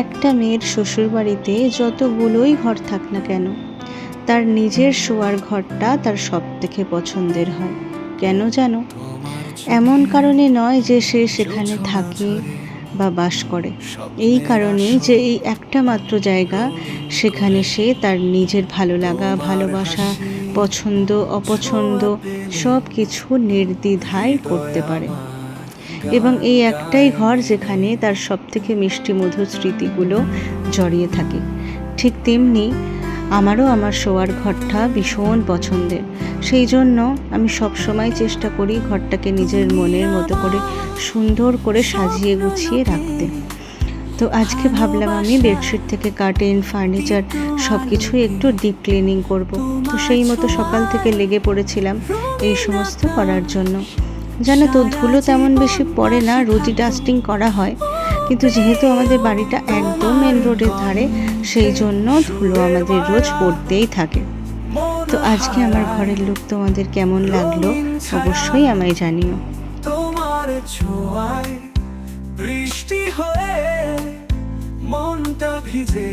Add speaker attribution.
Speaker 1: একটা মেয়ের শ্বশুরবাড়িতে যতগুলোই ঘর থাক না কেন, তার নিজের শোয়ার ঘরটা তার সবথেকে পছন্দের হয়। কেন জানো? এমন কারণে নয় যে সে সেখানে থাকে বা বাস করে, এই কারণেই যে এই একটা মাত্র জায়গা, সেখানে সে তার নিজের ভালো লাগা, ভালোবাসা, পছন্দ, অপছন্দ সব কিছু নির্দ্বিধায় করতে পারে। এবং এই একটাই ঘর যেখানে তার সবথেকে মিষ্টি মধুর স্মৃতিগুলো জড়িয়ে থাকে। ঠিক তেমনি আমারও আমার শোয়ার ঘরটা ভীষণ পছন্দের। সেই জন্য আমি সবসময় চেষ্টা করি ঘরটাকে নিজের মনের মতো করে সুন্দর করে সাজিয়ে গুছিয়ে রাখতে। তো আজকে ভাবলাম আমি বেডশিট থেকে কার্টেন, ফার্নিচার সব কিছুই একটু ডিপ ক্লিনিং করব। তো সেই মতো সকাল থেকে লেগে পড়েছিলাম এই সমস্ত করার জন্য। জানো তো, ধুলো তেমন বেশি পড়ে না, রোজই ডাস্টিং করা হয়, কিন্তু যেহেতু আমাদের বাড়িটা একদম মেন রোডের ধারে, সেই জন্য ধুলো আমাদের রোজ পড়তেই থাকে। তো আজকে আমার ঘরের লুক তোমাদের কেমন লাগলো অবশ্যই আমায় জানিও।
Speaker 2: তোমার ছোঁয়ায় বৃষ্টি হয়ে মনটা ভিজে